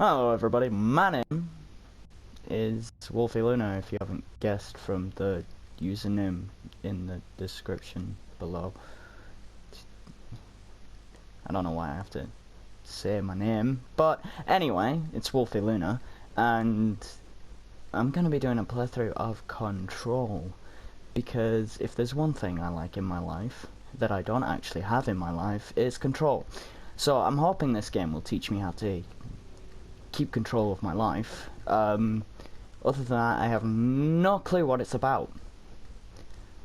Hello everybody, my name is Wolfie Luna, if you haven't guessed from the username in the description below. I don't know why I have to say my name, but anyway, it's Wolfie Luna, and I'm going to be doing a playthrough of Control, because if there's one thing I like in my life, that I don't actually have in my life, is Control. So I'm hoping this game will teach me how to keep control of my life. Other than that, I have no clue what it's about.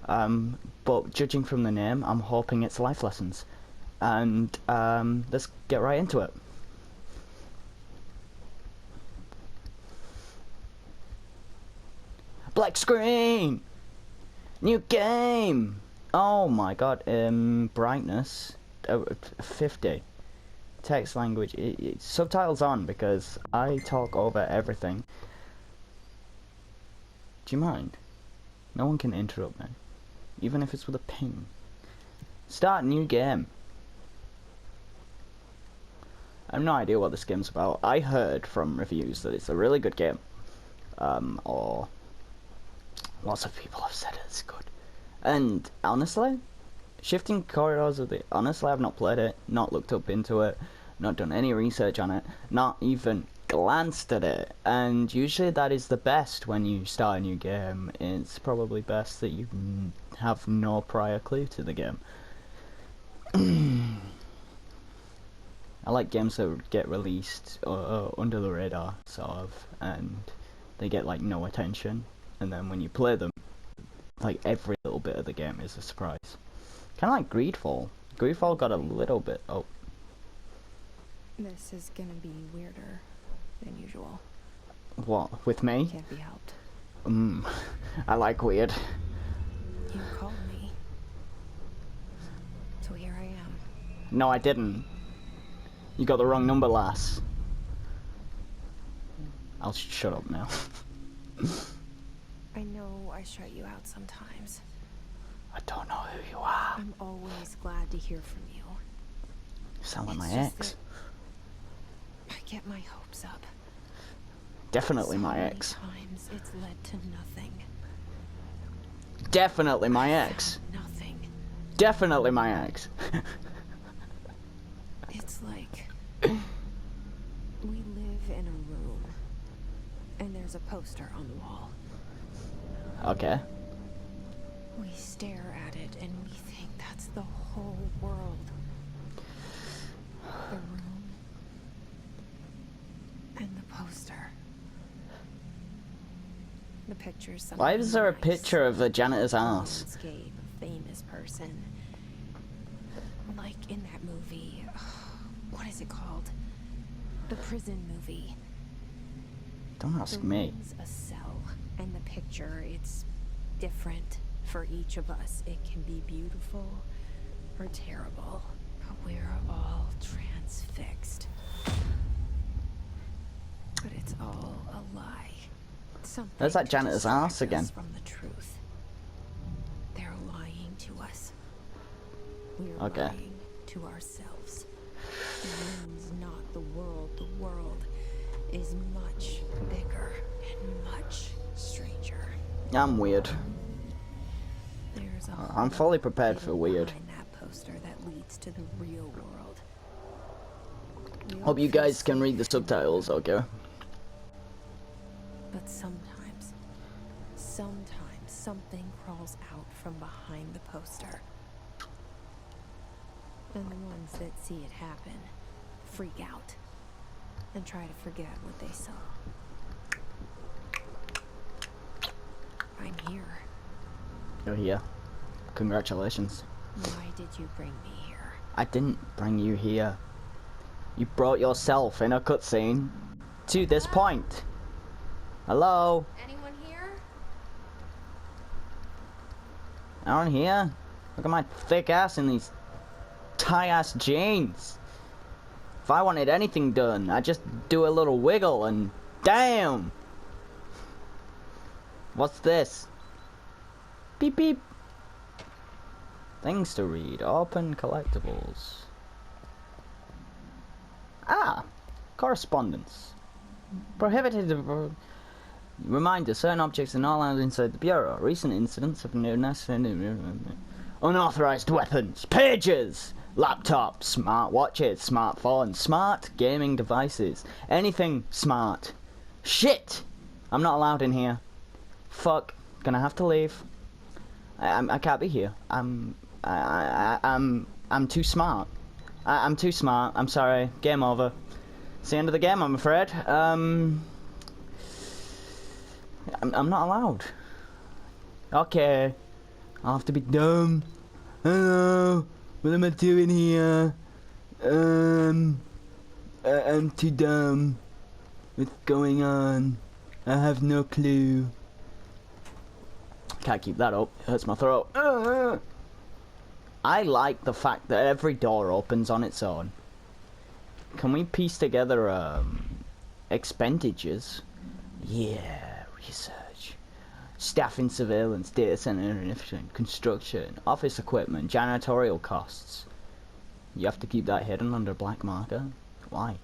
But judging from the name, I'm hoping it's life lessons. And let's get right into it. Black screen! New game! Oh my god, brightness 50. Text language, subtitles on because I talk over everything. Do you mind? No one can interrupt me, even if it's with a ping. Start new game. I have no idea what this game's about. I heard from reviews that it's a really good game, or lots of people have said it's good. And honestly, Shifting Corridors of the... Honestly, I've not played it, not looked up into it, not done any research on it, not even glanced at it. And usually that is the best when you start a new game. It's probably best that you have no prior clue to the game. I like games that get released under the radar, sort of, and they get like no attention. And then when you play them, like every little bit of the game is a surprise. Kind of like Greedfall. Greedfall got a little bit... Oh. This is gonna be weirder than usual. What? With me? Can't be helped. I like weird. You called me. So here I am. No, I didn't. You got the wrong number, lass. I'll shut up now. I know I shut you out sometimes. I don't know who you are. I'm always glad to hear from you. You sound like It's my just ex. that I get my hopes up. Definitely So my many ex. times it's led to nothing. Definitely my ex. Nothing. Definitely my ex. It's like we live in a room and there's a poster on the wall. Okay. We stare at it and we think that's the whole world. The room and the poster. The picture's Why is there a nice. picture of the janitor's ass? Landscape, a famous person. Like in that movie. What is it called? The prison movie. Don't ask The me. room's a cell, and the picture, it's different for each of us. It can be beautiful or terrible, but we're all transfixed. But it's all a lie. Something There's that to janitor's distract ass again. us from the truth. They're lying to us. We're Okay. lying to ourselves. The room's not the world. The world is much bigger and much stranger. I'm weird. There's a I'm fully prepared for hidden weird. behind that poster that leads to the real world. We all Hope you feel guys can safe read the subtitles, okay? But sometimes something crawls out from behind the poster. And the ones that see it happen freak out and try to forget what they saw. I'm here. You're here. Congratulations. Why did you bring me here? I didn't bring you here. You brought yourself in a cutscene to this point. Hello? Anyone here? Around here? Look at my thick ass in these tight ass jeans. If I wanted anything done, I'd just do a little wiggle and damn! What's this? Beep beep. Things to read. Open collectibles. Ah! Correspondence. Prohibited. Reminder: certain objects are not allowed inside the bureau. Recent incidents of unauthorized weapons, pages, laptops, smartwatches, smartphones, smart gaming devices, anything smart. Shit! I'm not allowed in here. Fuck. Gonna have to leave. I can't be here. I'm too smart. I'm too smart. I'm sorry. Game over. It's the end of the game, I'm afraid. I'm not allowed. Okay. I'll have to be dumb. Hello. What am I doing here? I'm too dumb. What's going on? I have no clue. Can't keep that up. It hurts my throat. I like the fact that every door opens on its own. Can we piece together expenditures? Yeah, research. Staffing, surveillance, data center inefficient, construction, office equipment, janitorial costs. You have to keep that hidden under black marker? Why?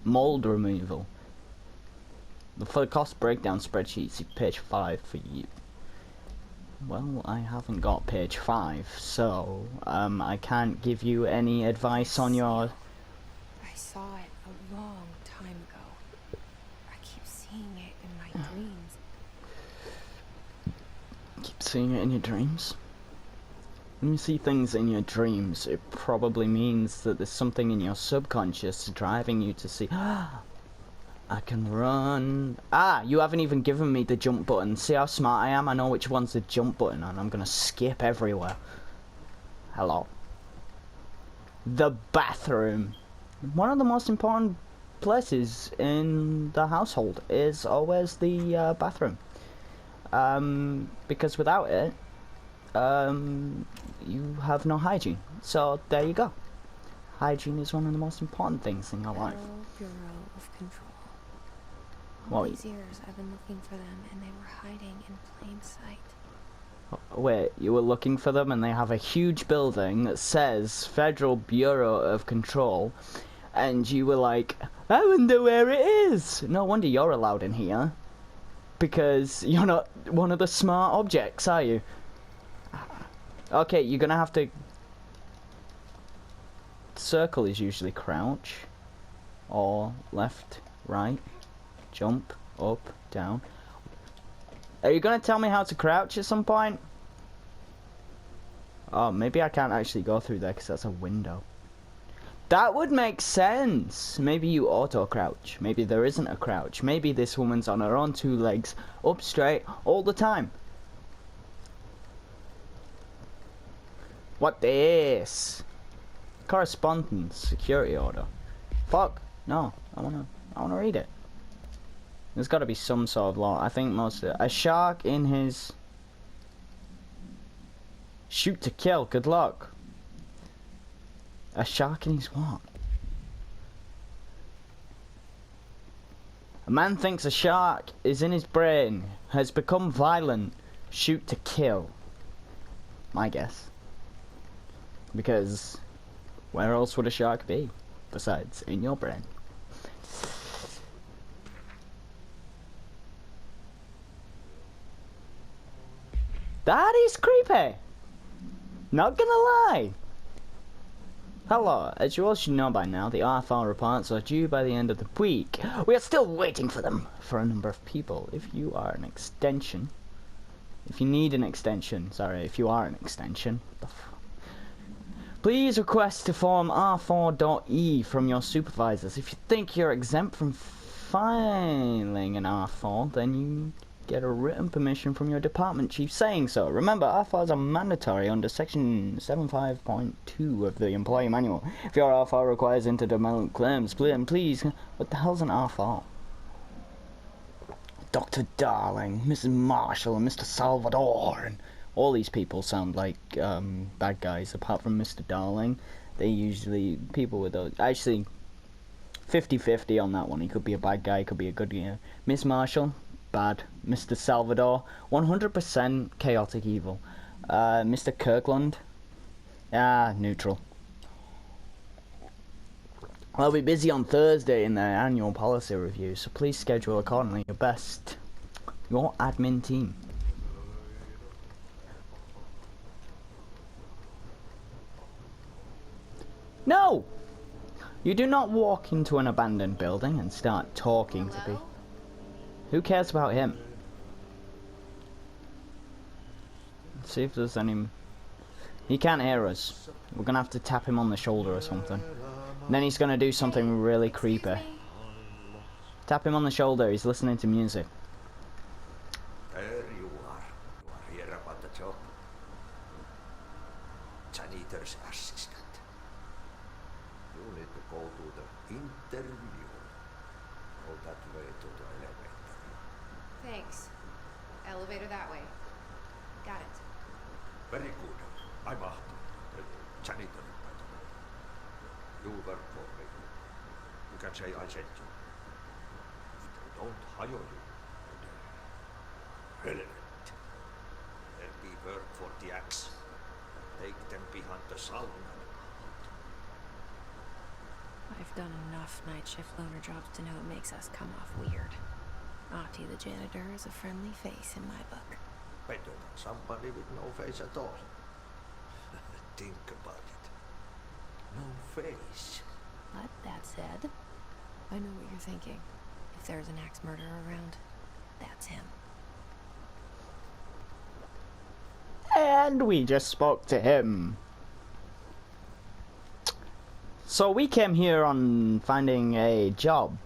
Mold removal. For the cost breakdown spreadsheet, see page 5 for you. Well, I haven't got page 5, so I can't give you any advice on your... I saw it a long time ago. I keep seeing it in my dreams. Keep seeing it in your dreams? When you see things in your dreams, it probably means that there's something in your subconscious driving you to see... I can run. You haven't even given me the jump button. See how smart I am? I know which one's the jump button and I'm gonna skip everywhere. Hello. The bathroom. One of the most important places in the household is always the bathroom. Because without it, you have no hygiene. So there you go. Hygiene is one of the most important things in your life. Bureau of Control. Well, All these years I've been looking for them, and they were hiding in plain sight. Wait, you were looking for them and they have a huge building that says Federal Bureau of Control, and you were like, I wonder where it is. No wonder you're allowed in here, because you're not one of the smart objects, are you? Okay, you're gonna have to... Circle is usually crouch, or left, right, jump, up, down. Are you gonna tell me how to crouch at some point? Oh, maybe I can't actually go through there because that's a window. That would make sense. Maybe you auto crouch. Maybe there isn't a crouch. Maybe this woman's on her own 2 legs, up straight, all the time. What this? Correspondence, security order. Fuck, no, I wanna read it. There's got to be some sort of law. I think most of it. A shark in his... Shoot to kill. Good luck. A shark in his what? A man thinks a shark is in his brain. Has become violent. Shoot to kill. My guess. Because... where else would a shark be? Besides, in your brain. That is creepy. Not gonna lie. Hello, as you all should know by now, the RFR reports are due by the end of the week. We are still waiting for them for a number of people. If you are an extension, if you need an extension, sorry, if you are an extension, please request to form R4.E from your supervisors. If you think you're exempt from filing an R4, then you get a written permission from your department chief saying so. Remember, R4s are mandatory under section 75.2 of the employee manual. If your R4 requires interdepartmental claims, please, what the hell's an R4? Dr. Darling, Mrs. Marshall, and Mr. Salvador, and all these people sound like bad guys, apart from Mr. Darling. They usually, people with those, actually, 50-50 on that one. He could be a bad guy, he could be a good guy. Miss Marshall, bad. Mr. Salvador, 100% chaotic evil. Mr. Kirkland, neutral. I'll be busy on Thursday in their annual policy review, so please schedule accordingly. Your admin team. No! You do not walk into an abandoned building and start talking to people. Who cares about him? Let's see if there's any... He can't hear us. We're gonna have to tap him on the shoulder or something. And then he's gonna do something really creepy. Tap him on the shoulder, he's listening to music. There you are. You are here about the job. Janitor's assistant. You need to go to the interview. Go that way to the elevator. Thanks. Elevator that way. Got it. Very good. I'm Ahto, the janitor, by the way. You work for me. You can say I sent you. If they don't hire you, they're relevant. There'll be work for the axe. Take them behind the sauna. I've done enough night shift loner jobs to know it makes us come off weird. Ahti the janitor is a friendly face in my book. Better than somebody with no face at all. Think about it. No face. But that said, I know what you're thinking. If there's an axe murderer around, that's him. And we just spoke to him. So we came here on finding a job.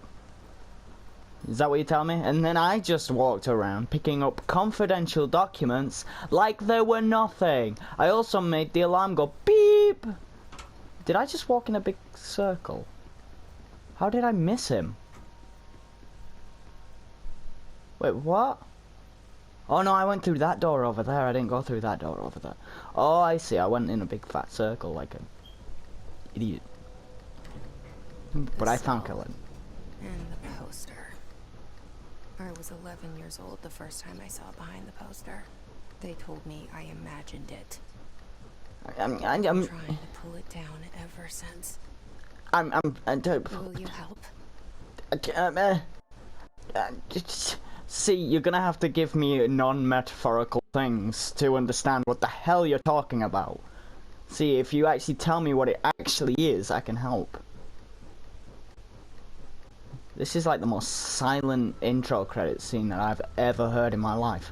Is that what you tell me? And then I just walked around picking up confidential documents like they were nothing. I also made the alarm go beep. Did I just walk in a big circle? How did I miss him? Wait, what? Oh no, I went through that door over there. I didn't go through that door over there. Oh, I see. I went in a big fat circle like an idiot. But I found Cullen. And the poster. I was 11 years old the first time I saw behind the poster. They told me I imagined it. I'm trying to pull it down ever since. Will you help? See, you're gonna have to give me non-metaphorical things to understand what the hell you're talking about. See, if you actually tell me what it actually is, I can help. This is like the most silent intro credit scene that I've ever heard in my life.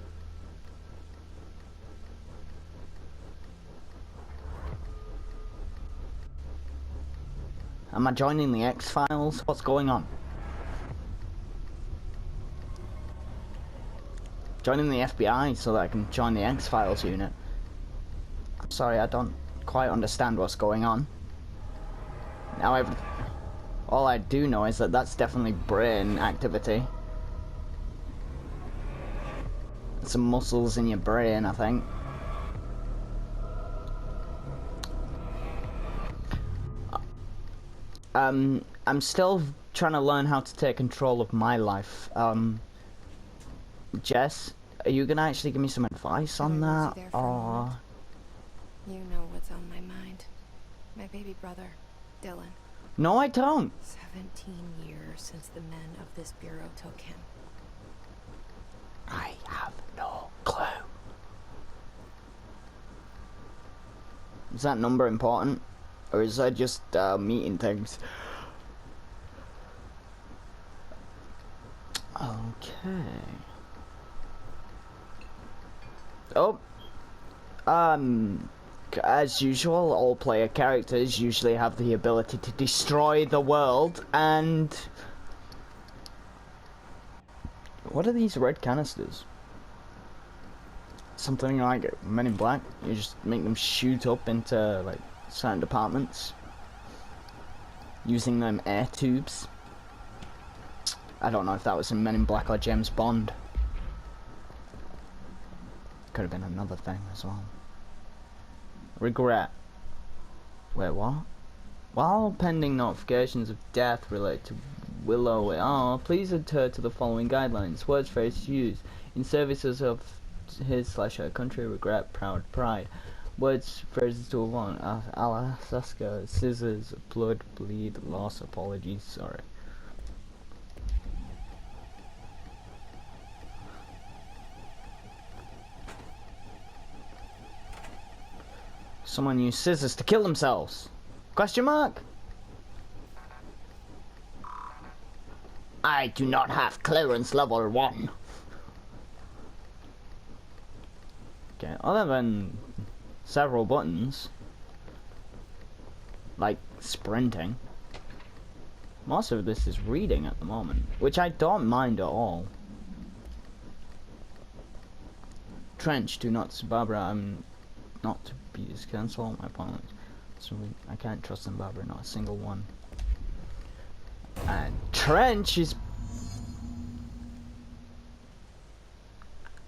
Am I joining the X-Files? What's going on? Joining the FBI so that I can join the X-Files unit. I'm sorry, I don't quite understand what's going on. Now all I do know is that that's definitely brain activity. Some muscles in your brain, I think. I'm still trying to learn how to take control of my life. Jess, are you gonna actually give me some advice on that, or? You know what's on my mind. My baby brother, Dylan. No, I don't. 17 years since the men of this bureau took him. I have no clue. Is that number important? Or is that just meeting things? Okay. Oh. As usual, all player characters usually have the ability to destroy the world, and... What are these red canisters? Something like Men in Black? You just make them shoot up into, like, certain departments. Using them air tubes. I don't know if that was in Men in Black or James Bond. Could have been another thing as well. Regret. Wait, what? While pending notifications of death related to Willow, please adhere to the following guidelines. Words, phrases used in services of his/her country, regret, proud, pride. Words, phrases to one. Alaska, scissors, blood, bleed, loss, apologies, sorry. Someone used scissors to kill themselves. Question mark? I do not have clearance level 1. Okay, other than several buttons, like sprinting, most of this is reading at the moment, which I don't mind at all. Trench, do not, Barbara, I'm not to be cancel my appointment. So I can't trust them, Barbara, not a single one. And Trench is...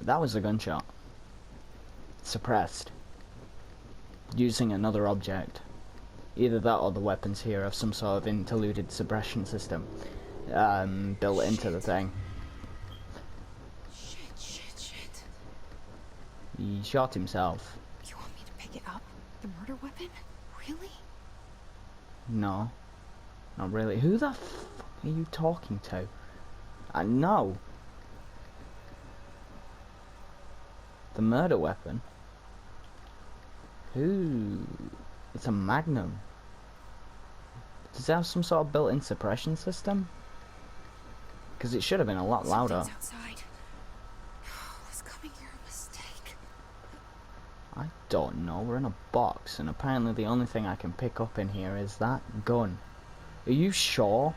That was a gunshot. Suppressed. Using another object. Either that or the weapons here have some sort of interluded suppression system built into the thing. Shit. He shot himself. You want me to pick it up? The murder weapon? Really? No. Not really. Who the f are you talking to? No. The murder weapon? Who? It's a Magnum. Does it have some sort of built-in suppression system? Because it should have been a lot louder. Something's outside. Was coming here a mistake? I don't know. We're in a box, and apparently the only thing I can pick up in here is that gun. Are you sure?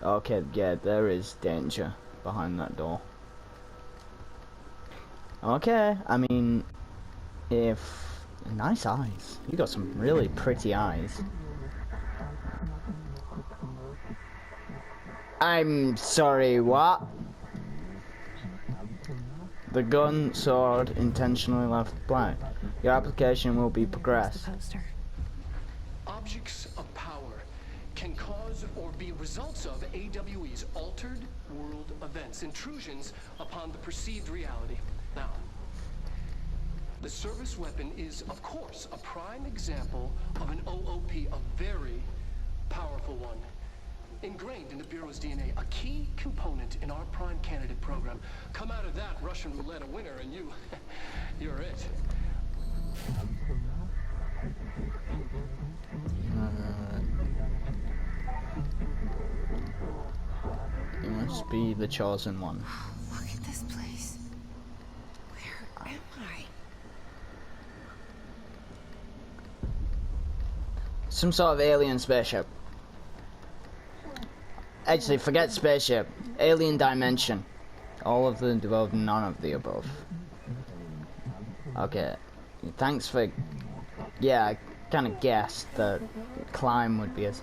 Okay, yeah, there is danger behind that door. Okay, I mean, if... Nice eyes. You got some really pretty eyes. I'm sorry, what? The gun, sword, intentionally left blank. Your application will be progressed. Poster. Objects of power can cause or be results of AWE's altered world events, intrusions upon the perceived reality. Now, the service weapon is, of course, a prime example of an OOP, a very powerful one. Ingrained in the Bureau's DNA, a key component in our prime candidate program. Come out of that Russian roulette a winner and you're it. You must be the chosen one. Look at this place. Where am I? Some sort of alien spaceship. Actually, forget spaceship. Alien dimension. All of the above, none of the above. Okay. Thanks for... Yeah, I kind of guessed that climb would be as...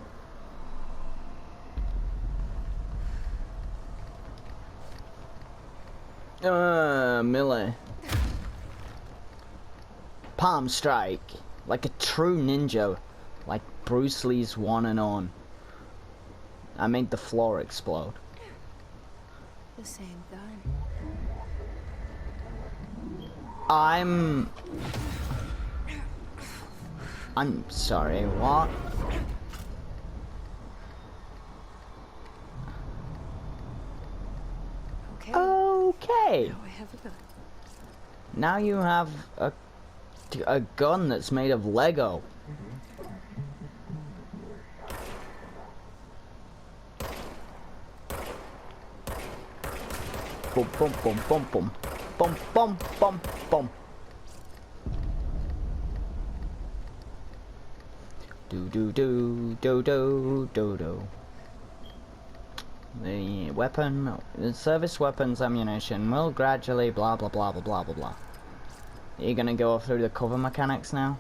Millie. Palm strike. Like a true ninja. Like Bruce Lee's one and on. I made the floor explode. The same gun. I'm sorry, what? Okay. Okay. Now I have a gun. Now you have a gun that's made of Lego. Boom, boom, boom, boom, boom. Boom, boom, boom, boom. Do, do, do, do, do, do, do. The weapon, the service weapons ammunition will gradually blah, blah, blah, blah, blah, blah, blah. Are you gonna go through the cover mechanics now?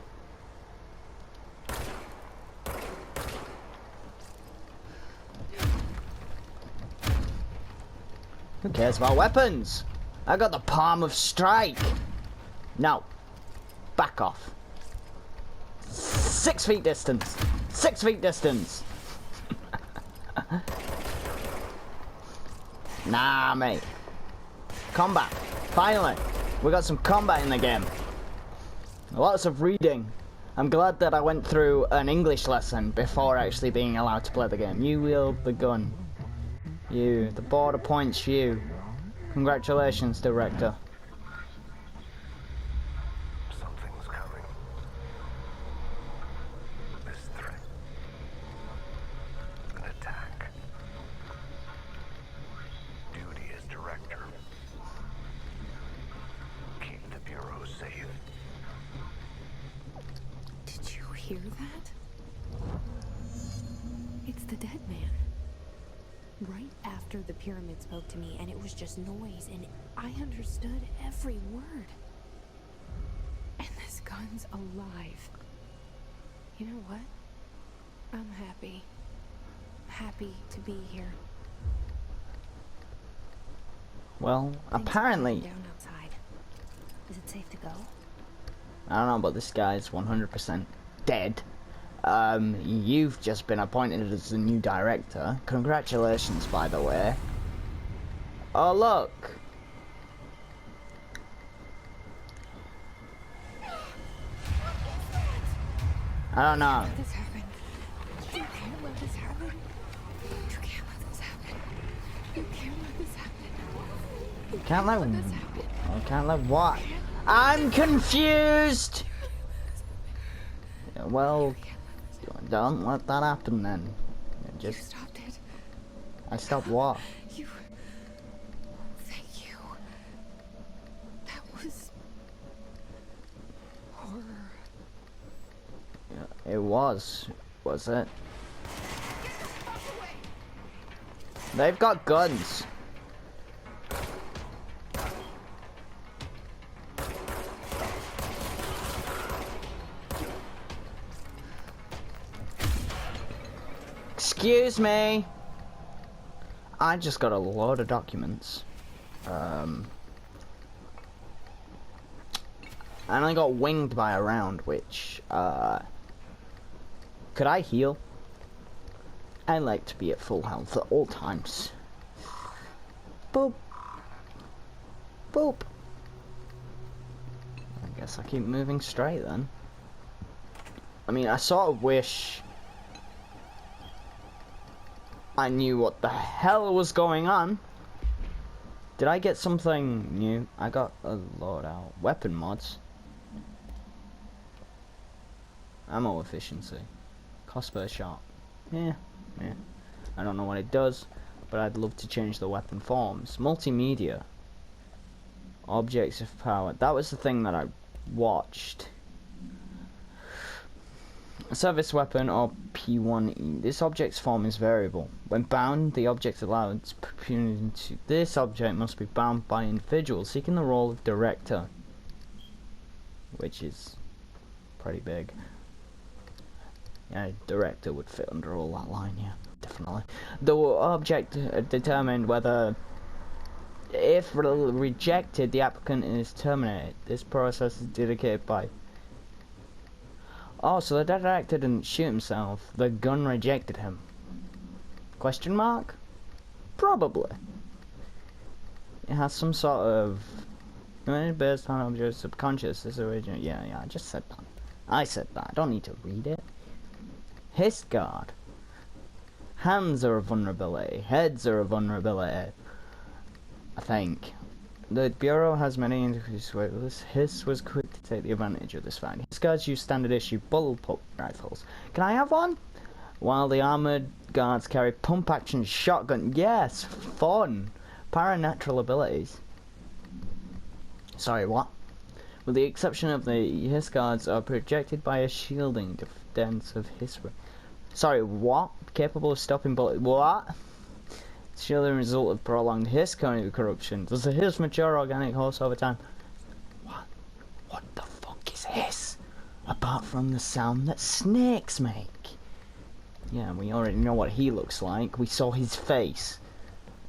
Who cares about weapons? I got the palm of strike. No. Back off. 6 feet distance. 6 feet distance. Nah, mate. Combat. Finally. We got some combat in the game. Lots of reading. I'm glad that I went through an English lesson before actually being allowed to play the game. You wield the gun. You. The board appoints you. Congratulations, director. Something's coming. This threat. An attack. Duty as director. Keep the Bureau safe. Did you hear that? It's the dead man. Right after the pyramid spoke to me, and it was just noise, and I understood every word. And this gun's alive. You know what? I'm happy. Happy to be here. Well, Things are apparently, calming down outside. Is it safe to go? I don't know, but this guy's 100% dead. You've just been appointed as the new director. Congratulations, by the way. Oh, look. I don't know. Let this happen. You can't let this happen. You can't let this happen. You can't let this happen. Can't let this happen. I can't let what? I'm confused. Well, don't let that happen then. You Just stopped it. I stopped what? You. Thank you. That was horror. It was it? They've got guns. Excuse me. I just got a load of documents. And I got winged by a round, which, could I heal? I like to be at full health at all times. Boop. Boop. I guess I keep moving straight then. I mean, I sort of wish I knew what the hell was going on. Did I get something new? I got a loadout. Weapon mods. Ammo efficiency. Cost per shot. Yeah. I don't know what it does, but I'd love to change the weapon forms. Multimedia. Objects of power. That was the thing that I watched. A service weapon or P1E. This object's form is variable. When bound, the object allowed to into this object must be bound by individual seeking the role of director, which is pretty big. Yeah, director would fit under all that line. Yeah, definitely. The object determined whether, if rejected, the applicant is terminated. This process is dedicated by. Oh, so the director didn't shoot himself. The gun rejected him. Question mark? Probably. It has some sort of based on object subconscious. This original. Yeah, I just said that. I said that. I don't need to read it. Hiss guard. Hands are a vulnerability. Heads are a vulnerability. I think. The Bureau has many individuals. Hiss was quick to take the advantage of this fact. Hiss guards use standard issue bullpup rifles. Can I have one? While the armored guards carry pump action shotgun. Yes, fun. Paranatural abilities. Sorry, what? With the exception of the Hiss guards are projected by a shielding defense of Hiss. Sorry, what? Capable of stopping bullet. What? Shielding result of prolonged Hiss corruption. Does the Hiss mature organic horse over time? What? What the fuck is Hiss? Apart from the sound that snakes make. Yeah, we already know what he looks like. We saw his face.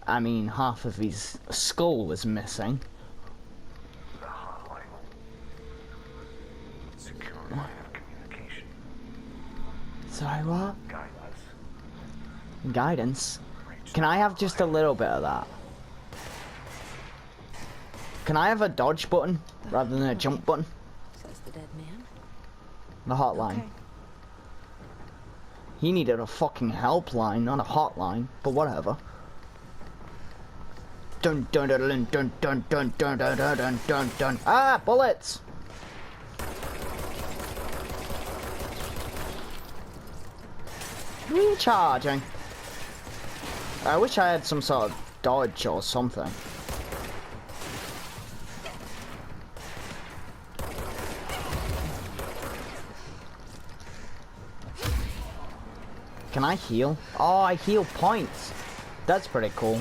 I mean, half of his skull is missing. The hotline. Secure line of communication. Sorry, what? Guidance. Guidance? Can I have just a little bit of that? Can I have a dodge button rather than a jump button? Says the dead man. The hotline. Okay. He needed a fucking helpline, not a hotline, but whatever. Dun dun dun dun dun dun dun dun dun dun dun dun dun. Ah, bullets! Recharging. I wish I had some sort of dodge or something. Can I heal? Oh, I heal points. That's pretty cool.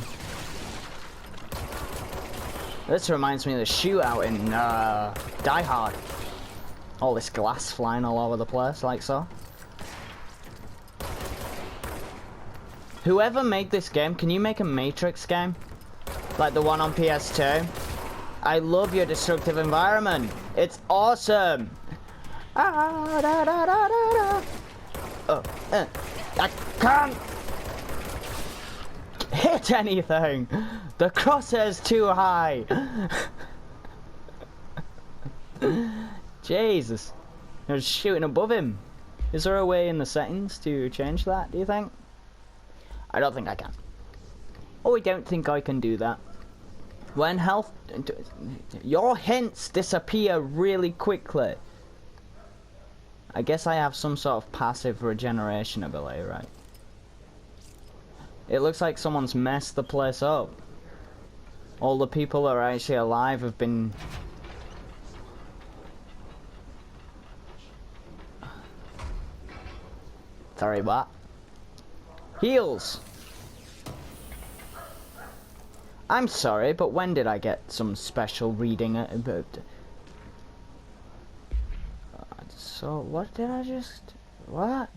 This reminds me of the shootout in Die Hard. All this glass flying all over the place, like so. Whoever made this game, can you make a Matrix game? Like the one on PS2? I love your destructive environment. It's awesome. Ah, da, da, da, da, da. Oh, I can't hit anything. The crosshair's too high. Jesus. I was shooting above him. Is there a way in the settings to change that, do you think? I don't think I can. Oh, I don't think I can do that. When health... Your hints disappear really quickly. I guess I have some sort of passive regeneration ability, right? It looks like someone's messed the place up. All the people that are actually alive have been... Sorry, what? Heals! I'm sorry, but when did I get some special reading? So, what did I just... What?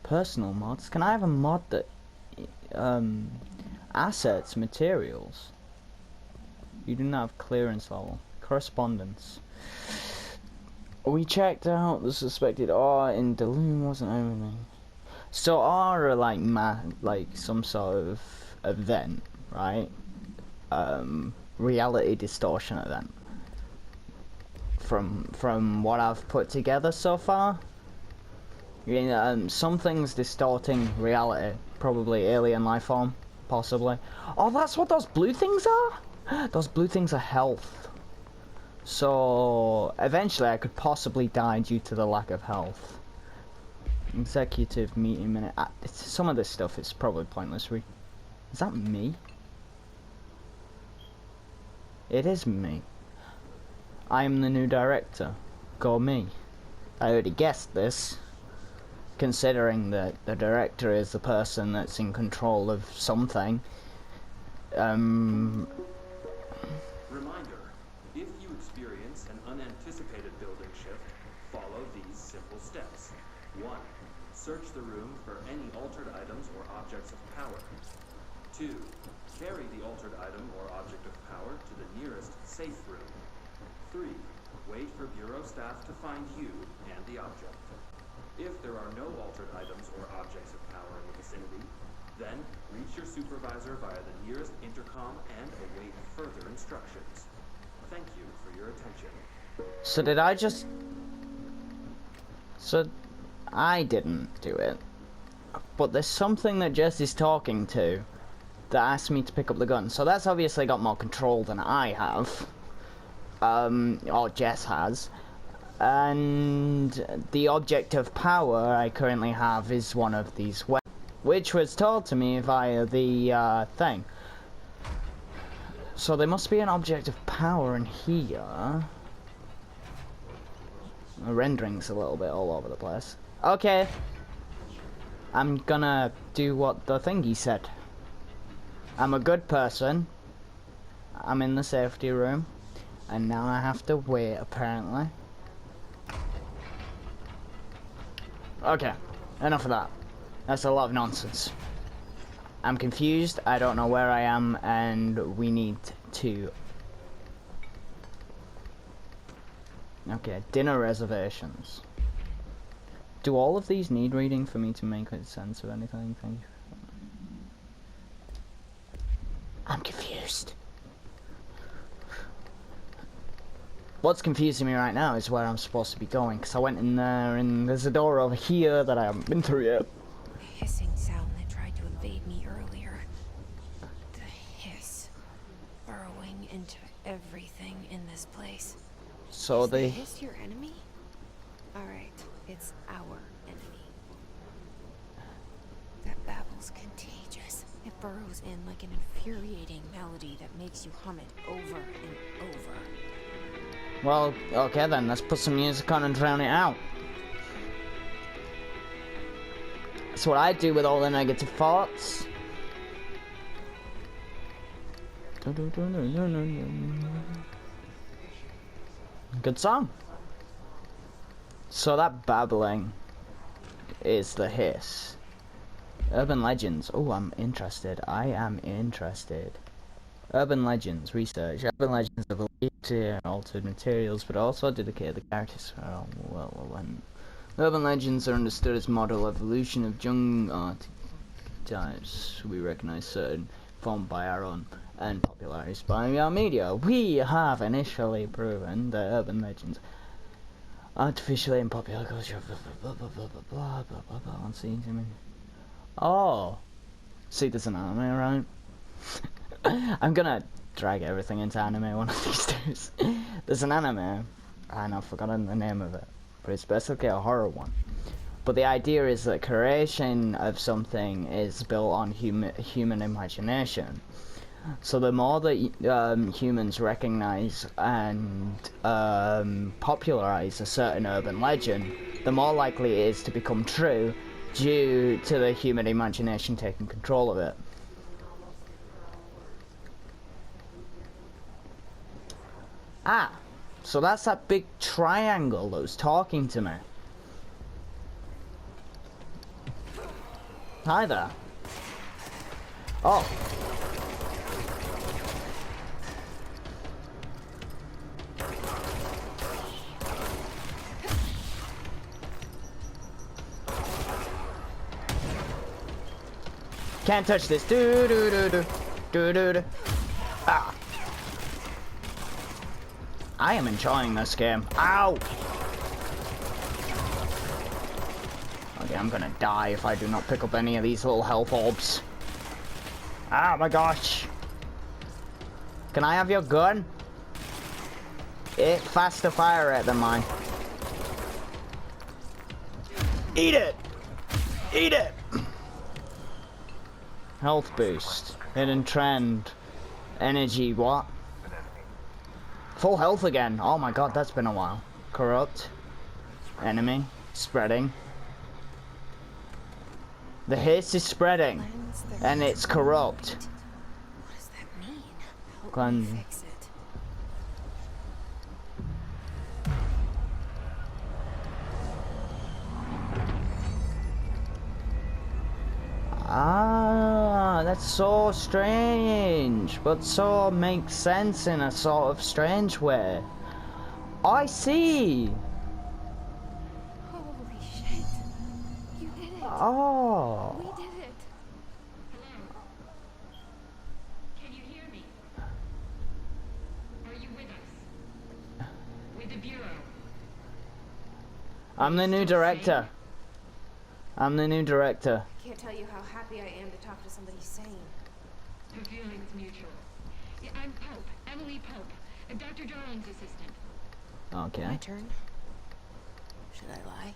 Personal mods? Can I have a mod that... assets, materials? You do not have clearance level. Correspondence. We checked out the suspected R in Daloon wasn't everything. So R are like like some sort of event, right? Reality distortion event. From what I've put together so far, something's distorting reality. Probably alien life form, possibly. Oh, that's what those blue things are. Those blue things are health. So eventually, I could possibly die due to the lack of health. Executive meeting minute. Some of this stuff is probably pointless. Is that me? It is me. I am the new director. Go me. I already guessed this, considering that the director is the person that's in control of something. Reminder, if you experience an unanticipated building shift, follow these simple steps. 1. Search the room for any altered items or objects of power. 2. Carry the altered item or object of power to the nearest safe room. 3. Wait for Bureau staff to find you and the object. If there are no altered items or objects of power in the vicinity, then reach your supervisor via the nearest intercom and await further instructions. Thank you for your attention. So did I just... So I didn't do it. But there's something that Jess is talking to that asked me to pick up the gun. So that's obviously got more control than I have. Or Jess has. And the object of power I currently have is one of these weapons, which was told to me via the thing. So there must be an object of power in here. The rendering's a little bit all over the place. Okay. I'm gonna do what the thingy said. I'm a good person. I'm in the safety room. And now I have to wait, apparently. Okay, enough of that. That's a lot of nonsense. I'm confused, I don't know where I am, and we need to... Okay, dinner reservations. Do all of these need reading for me to make sense of anything? Thank you. I'm confused. What's confusing me right now is where I'm supposed to be going, because I went in there and there's a door over here that I haven't been through yet. The hissing sound that tried to invade me earlier. The hiss. Burrowing into everything in this place. So Is the they... hiss your enemy? Alright, it's our enemy. That babble's contagious. It burrows in like an infuriating melody that makes you hum it over and over. Well, okay then, let's put some music on and drown it out. That's what I do with all the negative thoughts. Good song. So that babbling is the hiss. Urban legends. Oh, I'm interested. I am interested. Urban legends research. Urban legends are believed to altered materials, but also dedicate the characters. Oh, well, when urban legends are understood as model evolution of young archetypes, we recognize certain formed by our own and popularized by our media. We have initially proven that urban legends artificially in popular culture. Blah blah blah blah blah blah blah blah. On seeing him. Oh, see, there's an anime, right? I'm gonna drag everything into anime one of these days. There's an anime, and I've forgotten the name of it, but it's basically a horror one. But the idea is that creation of something is built on human imagination. So the more that humans recognize and popularize a certain urban legend, the more likely it is to become true due to the human imagination taking control of it. Ah, so that's that big triangle that was talking to me. Hi there. Oh. Can't touch this. Do do do do do do do. Ah. I am enjoying this game. Ow! Okay, I'm gonna die if I do not pick up any of these little health orbs. Oh my gosh! Can I have your gun? It's faster fire rate than mine. Eat it! Eat it! Health boost. Hidden trend. Energy, what? Full health again. Oh my god, that's been a while. Corrupt. Enemy. Spreading. The hiss is spreading. And it's corrupt. What does that mean? Help Cleanse. me fix it. Ah, that's so strange, but so makes sense in a sort of strange way. I see. Holy shit. You did it. Oh. We did it. Can you hear me? Are you with us? With the Bureau? I'm the new director. I'm the new director. Can't tell you how happy I am to talk to somebody sane. Her feelings mutual. Yeah, I'm Pope, Emily Pope, Dr. Darling's assistant. Okay. My turn. Should I lie?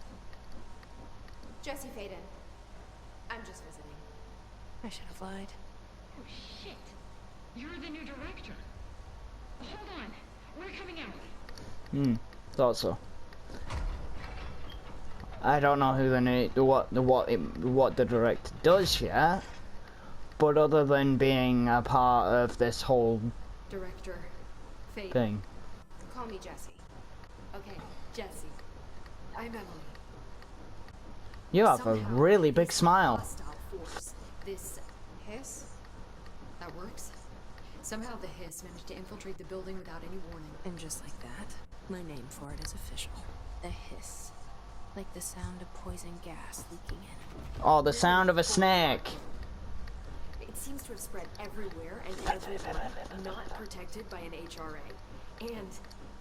Jesse Faden. I'm just visiting. I should have lied. Oh, shit. You're the new director. Hold on. We're coming out. Thought so. I don't know who what the director does yet, but other than being a part of this whole Director Faden. thing. Call me Jesse. Okay, Jesse. I'm Emily. You have a Somehow, really big this smile. hostile force, this hiss, that works. Somehow the hiss managed to infiltrate the building without any warning. And just like that, my name for it is official. The hiss. Like the sound of poison gas leaking in. Oh, the sound of a snake. It seems to have spread everywhere and everyone, not protected by an HRA. And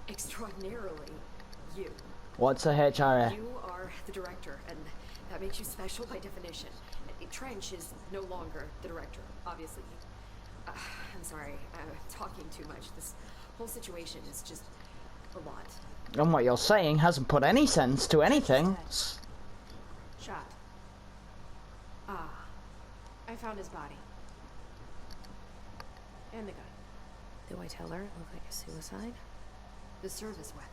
extraordinarily you. What's a HRA? You are the director, and that makes you special by definition. Trench is no longer the director, obviously. I'm sorry, I'm talking too much. This whole situation is just a lot. And what you're saying hasn't put any sense to anything. Shot. Ah. I found his body. And the gun. Do I tell her it looked like a suicide? The service weapon.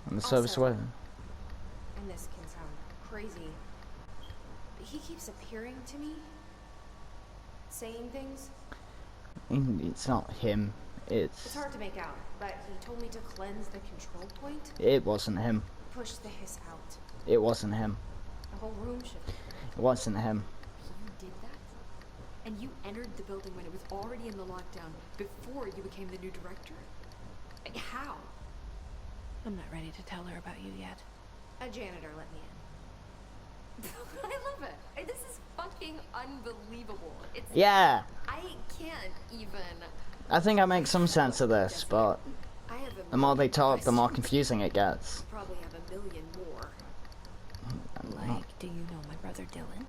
And the service Also- weapon. And this can sound crazy. But he keeps appearing to me. Saying things. It's not him. It's hard to make out, but he told me to cleanse the control point. It wasn't him. Push the hiss out. It wasn't him. The whole room shifted. It wasn't him. You did that? And you entered the building when it was already in the lockdown before you became the new director? How? I'm not ready to tell her about you yet. A janitor let me in. I love it. This is fucking unbelievable. It's Yeah. I can't even. I think I make some sense of this, but I have a the more they million talk, the more questions. confusing it gets. Probably have a million more. Like, do you know my brother Dylan?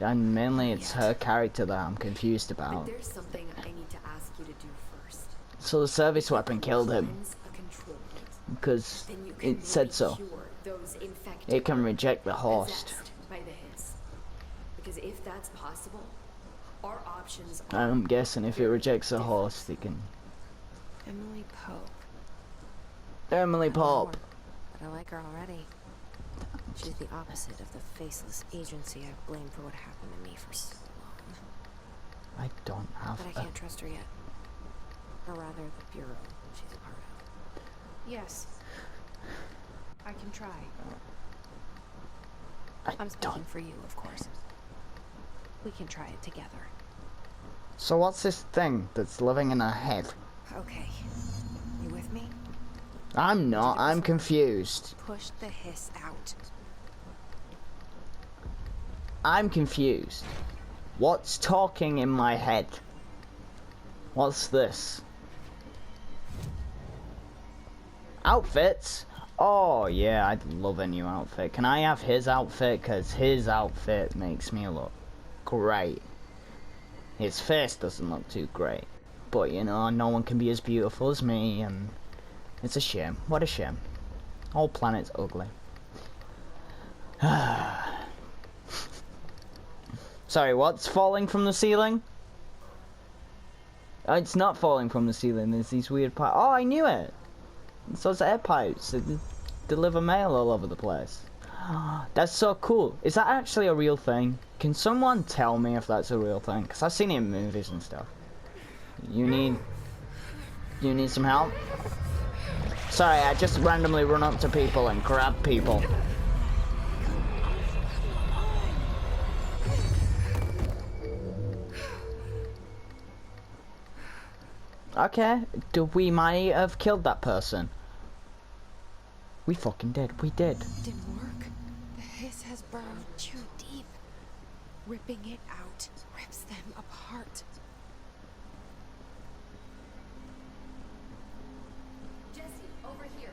And mainly it's her character that I'm confused But about. there's something I need to ask you to do first. So the service weapon killed him Cleanse a control point. because Then you can it said maybe so. cure those infected It can or reject the host. possessed by the hiss. Because if that's possible, our options are I'm guessing if it rejects the host, it can. Emily Pope. Emily I don't know Pop. her, but I like her already. She's the opposite of the faceless agency I've blamed for what happened to me for so long. I don't have But I a. can't trust her yet. Or rather, the bureau she's a part of. Yes. I can try. I I'm speaking don't. for you, of course. We can try it together. So what's this thing that's living in her head? Okay. You with me? I'm not. I'm confused. Push the hiss out. I'm confused. What's talking in my head? What's this? Outfits? Oh yeah, I'd love a new outfit. Can I have his outfit? Because his outfit makes me look great. His face doesn't look too great. But you know, no one can be as beautiful as me, and it's a shame. What a shame. Whole planet's ugly. Sorry, what's falling from the ceiling? It's not falling from the ceiling, there's these weird pipes. Oh, I knew it! It's those air pipes that deliver mail all over the place. That's so cool. Is that actually a real thing? Can someone tell me if that's a real thing? Because I've seen it in movies and stuff. You need some help? Sorry, I just randomly run up to people and grab people. Okay, we might have killed that person. We fucking did. We did. It didn't work. The hiss has burned too deep. Ripping it out rips them apart. Jesse, over here.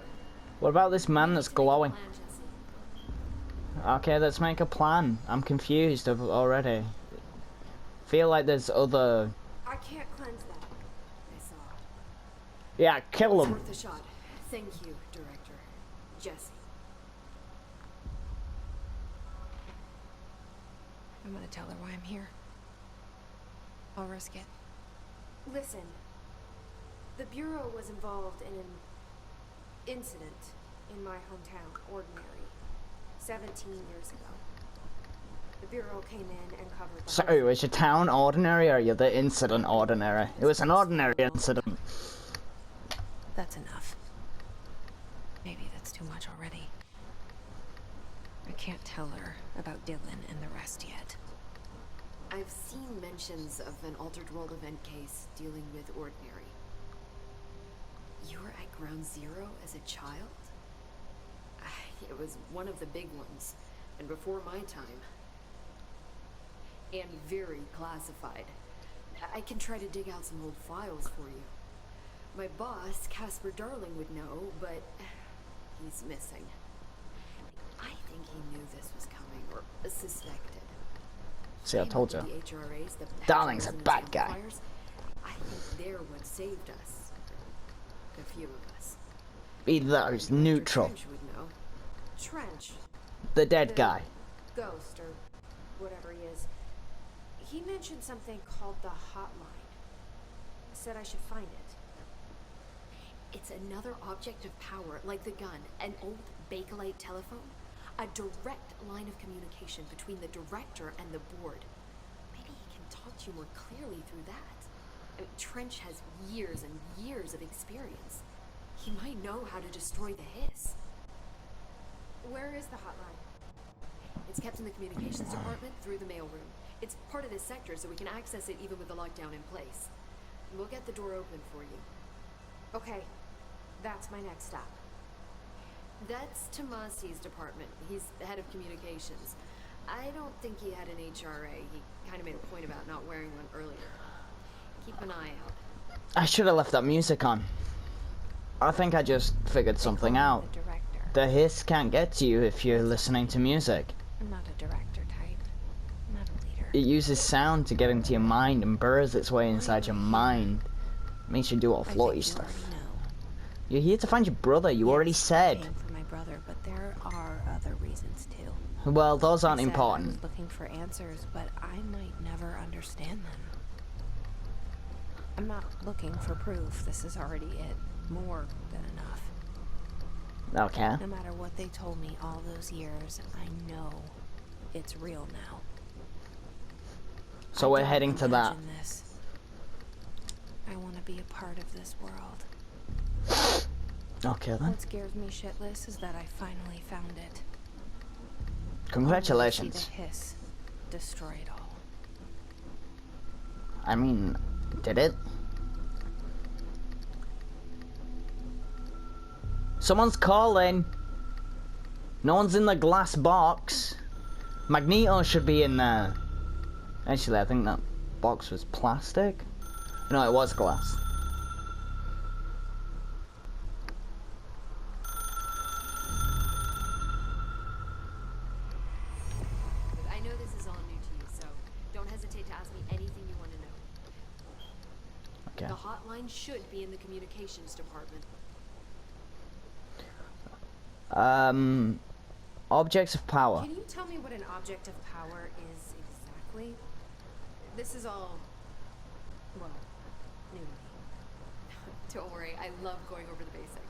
What about this man that's glowing? Plan, Jesse. Okay, let's make a plan. I'm confused already. Feel like there's other. I can't cleanse that. I saw. Yeah, kill It's them. worth a shot. Thank you, Director. Jesse. I'm gonna tell her why I'm here. I'll risk it. Listen, the Bureau was involved in an incident in my hometown, Ordinary, 17 years ago. The Bureau came in and covered the Sorry, was your town ordinary or are you the incident ordinary? It was an ordinary incident. That's enough. Maybe that's too much already. I can't tell her about Dylan and the rest yet. I've seen mentions of an Altered World event case dealing with Ordinary. You were at Ground Zero as a child? It was one of the big ones, and before my time. And very classified. I can try to dig out some old files for you. My boss, Casper Darling, would know, but he's missing. I think he knew this was coming, or suspected. See, I told you. The HRAs, the Darling's a Patches and bad guy. amplifiers, I think they're what saved us. A few of us. Be those neutral. Trench would know. Trench. The dead guy. Ghost, or whatever he is. He mentioned something called the hotline. Said I should find it. It's another object of power, like the gun, an old Bakelite telephone. A direct line of communication between the director and the board. Maybe he can talk to you more clearly through that. I mean, Trench has years and years of experience. He might know how to destroy the hiss. Where is the hotline? It's kept in the communications department through the mailroom. It's part of this sector, so we can access it even with the lockdown in place. We'll get the door open for you. Okay, that's my next stop. That's Tomasi's department. He's the head of communications. I don't think he had an HRA. He kind of made a point about not wearing one earlier. Keep an eye out. I should have left that music on. I think I just figured something out. The director. The hiss can't get to you if you're listening to music. I'm not a director type. I'm not a leader. It uses sound to get into your mind and burrows its way inside your mind. Makes you do all I floaty think you stuff. already know. You're here to find your brother, you already Yes, I said. came for my brother, but there are other reasons too. Well, those aren't I said I important. was looking for answers, but I might never understand them. I'm not looking for proof. This is already it. More than enough. Okay. No matter what they told me all those years, I know it's real now. So I we're don't heading to that. imagine this. I want to be a part of this world. Okay then. What scares me shitless is that I finally found it. Congratulations. See the hiss destroy it all. I mean, did it? Someone's calling. No one's in the glass box. Magneto should be in there. Actually, I think that box was plastic. No, it was glass. I know this is all new to you, so don't hesitate to ask me anything you want to know. Okay. The hotline should be in the communications department. Objects of power. Can you tell me what an object of power is exactly? This is all, well, new to me. Don't worry, I love going over the basics.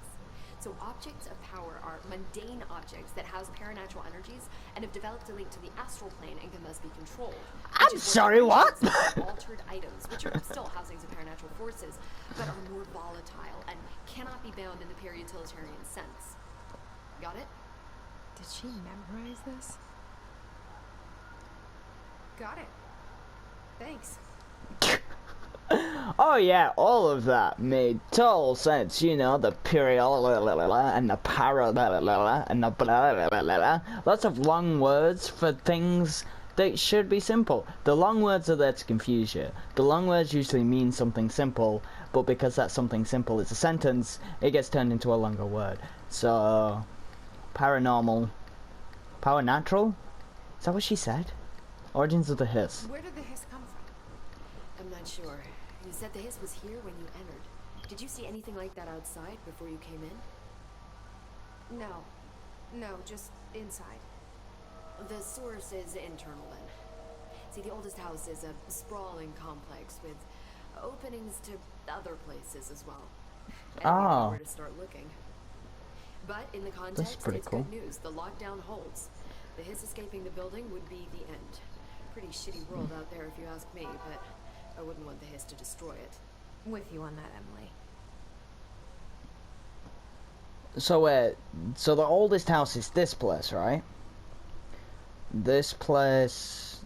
So objects of power are mundane objects that house paranatural energies and have developed a link to the astral plane and can thus be controlled. I'm sorry, what? Altered items, which are still housings of paranatural forces, but are more volatile and cannot be bound in the peri-utilitarian sense. Got it? Did she memorize this? Got it. Thanks. Oh yeah, all of that made total sense. You know, the period and the para and the blah. Lots of long words for things that should be simple. The long words are there to confuse you. The long words usually mean something simple, but because that something simple is a sentence, it gets turned into a longer word. So, paranormal, power natural? Is that what she said? Origins of the hiss. Where did the hiss come from? I'm not sure. You said the hiss was here when you entered. Did you see anything like that outside before you came in? No. No, just inside. The source is internal then. See, the oldest house is a sprawling complex with openings to other places as well. And we know where to start looking. But in the context, pretty it's cool. good news. The lockdown holds. The hiss escaping the building would be the end. Pretty shitty world out there if you ask me, but I wouldn't want the hiss to destroy it. With you on that, Emily. So the oldest house is this place, right? This place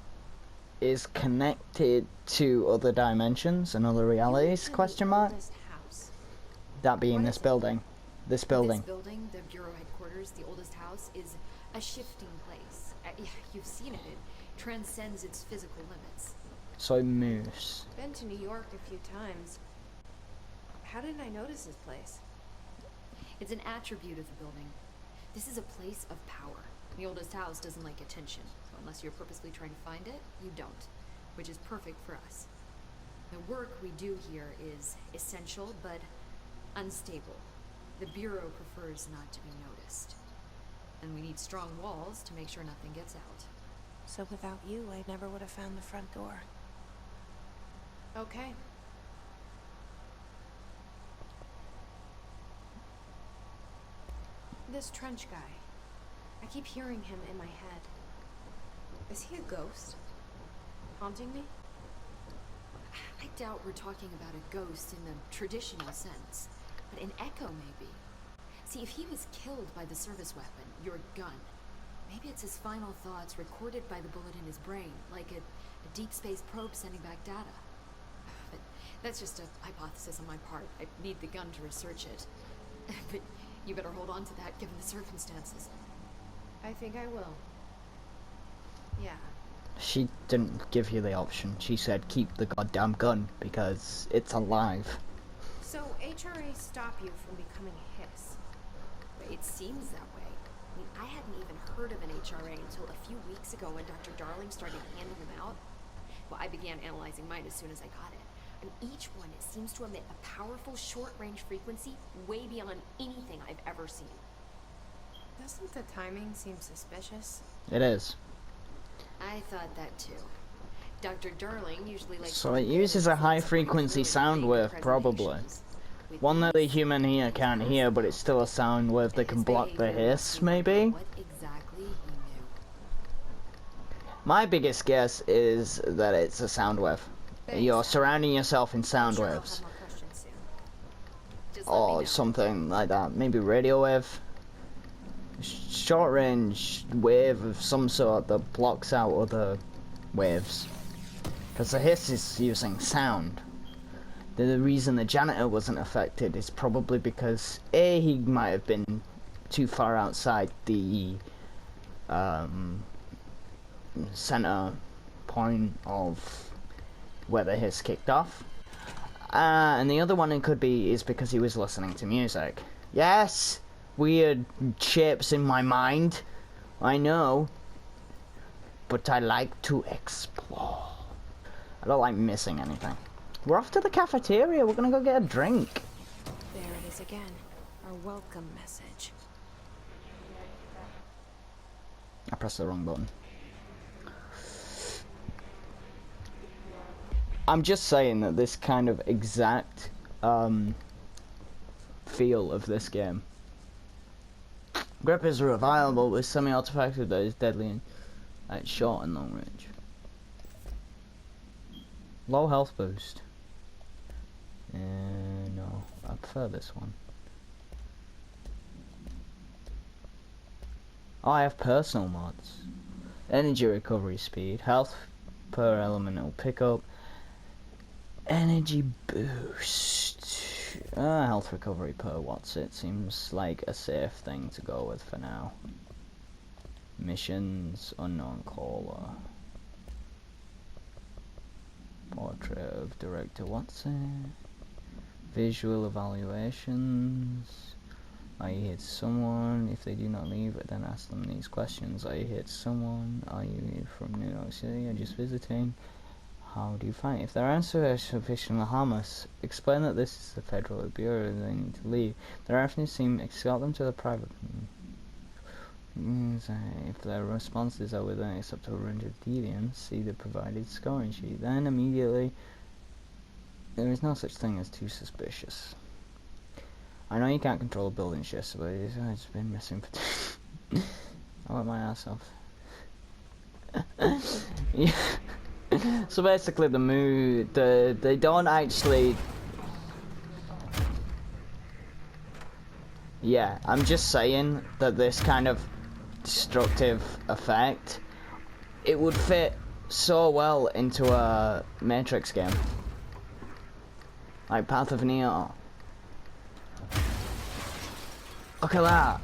is connected to other dimensions and other realities, question mark? Oldest house. That being What this is it? building. This building. This building, the Bureau headquarters, the oldest house, is a shifting place. You've seen it. It transcends its physical limits. So it moves. Been to New York a few times. How didn't I notice this place? It's an attribute of the building. This is a place of power. The oldest house doesn't like attention, so unless you're purposely trying to find it, you don't, which is perfect for us. The work we do here is essential, but unstable. The Bureau prefers not to be noticed. And we need strong walls to make sure nothing gets out. So without you, I never would have found the front door. Okay. This Trench guy. I keep hearing him in my head. Is he a ghost? Haunting me? I doubt we're talking about a ghost in the traditional sense, but an echo maybe. See, if he was killed by the service weapon, your gun, maybe it's his final thoughts recorded by the bullet in his brain, like a deep space probe sending back data. But that's just a hypothesis on my part. I need the gun to research it. But you better hold on to that given the circumstances. I think I will. Yeah. She didn't give you the option. She said keep the goddamn gun because it's alive. So HRA stop you from becoming a hiss? It seems that way. I mean, I hadn't even heard of an HRA until a few weeks ago when Dr. Darling started handing them out. Well, I began analyzing mine as soon as I got it. And each one, it seems to emit a powerful short-range frequency way beyond anything I've ever seen. Doesn't the timing seem suspicious? It is. I thought that too. Dr. Darling usually likes... So it uses a high-frequency sound wave, probably. One that the human ear can't hear, but it's still a sound wave that can block the hiss, maybe? What exactly he knew. My biggest guess is that it's a sound wave. You're surrounding yourself in sound Sure, I'll waves. have more questions soon. Just let me Or know. something like that. Maybe radio wave. Short range wave of some sort that blocks out other waves. Because the hiss is using sound. The reason the janitor wasn't affected is probably because A, he might have been too far outside the center point of where the hiss kicked off. And the other one it could be is because he was listening to music. Yes! Weird shapes in my mind, I know, but I like to explore. I don't like missing anything. We're off to the cafeteria, we're gonna go get a drink. There it is again. Our welcome message. I pressed the wrong button. I'm just saying that this kind of exact feel of this game. Grip is reliable with semi-automatic that is deadly at short and long range. Low health boost. No, I prefer this one. Oh, I have personal mods. Energy recovery speed, health per elemental pickup, energy boost. Health recovery per watts. It seems like a safe thing to go with for now. Missions, unknown caller. Portrait of Director Watson. Visual evaluations. Are you here to someone? If they do not leave, then ask them these questions. Are you here to someone? Are you from New York City or just visiting? How do you find it? If their answer is sufficiently harmless, explain that this is the Federal Bureau and they need to leave. Their answers seem escort them to the private. If their responses are within acceptable range of deviance, see the provided scoring sheet. Then immediately, there is no such thing as too suspicious. I know you can't control a building shift, but it's been missing for I want my ass off. Yeah. So basically they don't actually... Yeah, I'm just saying that this kind of destructive effect, it would fit so well into a Matrix game. Like Path of Neo. Look at that!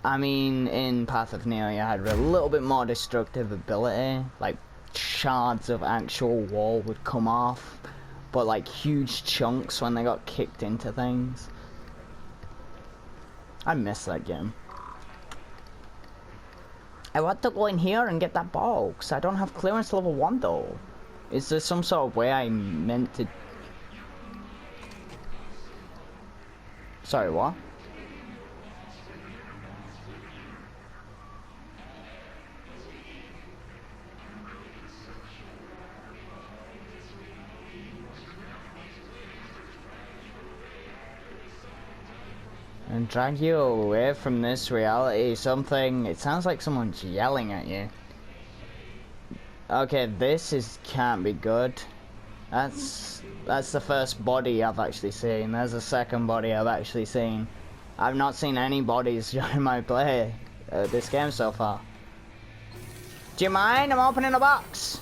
I mean, in Path of Neo you had a little bit more destructive ability, like shards of actual wall would come off, but like huge chunks when they got kicked into things. I miss that game. I want to go in here and get that box. I don't have clearance level 1 though. Is there some sort of way I meant to... Sorry, what? And drag you away from this reality, something... It sounds like someone's yelling at you. Okay, this can't be good. That's the first body I've actually seen. There's the second body I've actually seen. I've not seen any bodies during my play this game so far. Do you mind? I'm opening a box.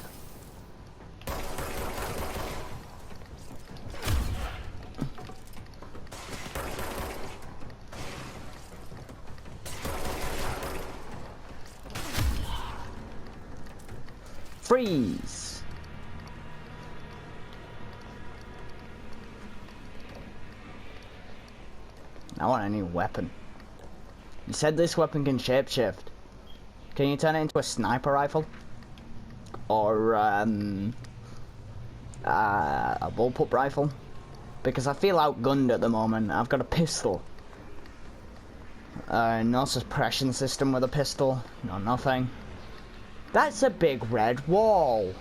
Freeze! I want a new weapon. You said this weapon can shapeshift. Can you turn it into a sniper rifle? Or, a bullpup rifle? Because I feel outgunned at the moment. I've got a pistol. No suppression system with a pistol. No nothing. That's a big red wall.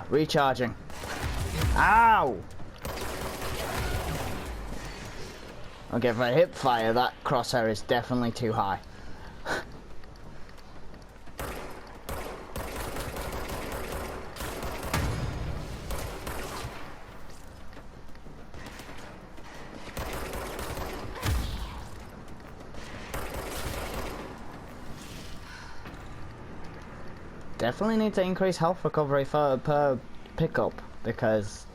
Recharging. Ow! Okay, for hip fire, that crosshair is definitely too high. Definitely need to increase health recovery per pickup, because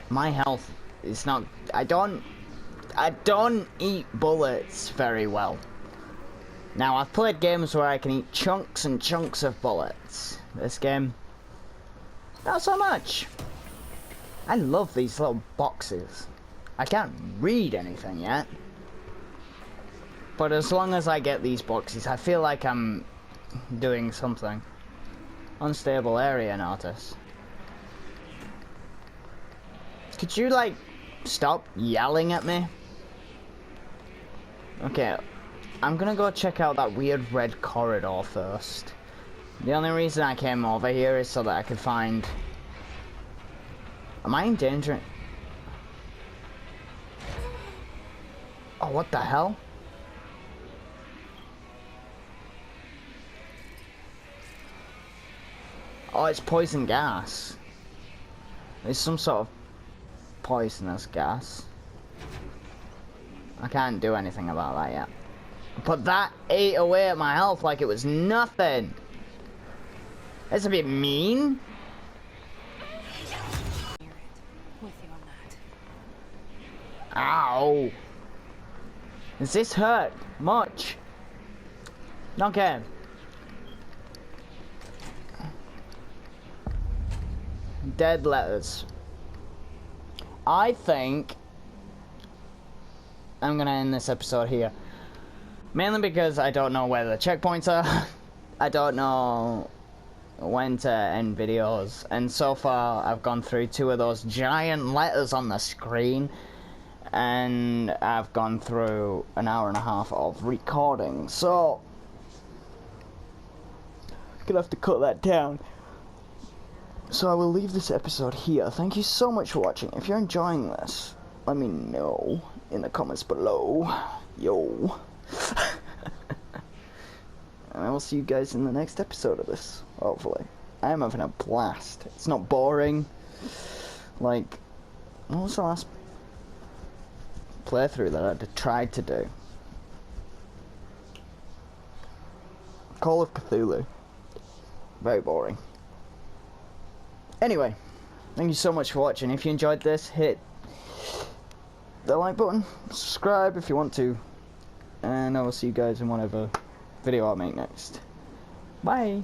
my health is not... I don't eat bullets very well. Now, I've played games where I can eat chunks and chunks of bullets. This game, not so much. I love these little boxes. I can't read anything yet, but as long as I get these boxes, I feel like I'm doing something. Unstable area notice. Could you, like, stop yelling at me? Okay, I'm gonna go check out that weird red corridor first. The only reason I came over here is so that I could find... Am I in danger? Oh, what the hell? Oh, it's poison gas. There's some sort of poisonous gas. I can't do anything about that yet. But that ate away at my health like it was nothing. That's a bit mean. With you on that. Ow. Does this hurt much? Okay. Dead letters. I think I'm gonna end this episode here. Mainly because I don't know where the checkpoints are. I don't know when to end videos. And so far I've gone through 2 of those giant letters on the screen. And I've gone through an hour and a half of recording. So I'm gonna have to cut that down. So I will leave this episode here. Thank you so much for watching. If you're enjoying this, let me know in the comments below. Yo. And I will see you guys in the next episode of this, hopefully. I am having a blast. It's not boring. Like, what was the last playthrough that I tried to do? Call of Cthulhu. Very boring. Anyway, Thank you so much for watching. If you enjoyed this, hit the like button, subscribe if you want to, and I will see you guys in whatever video I make next. Bye!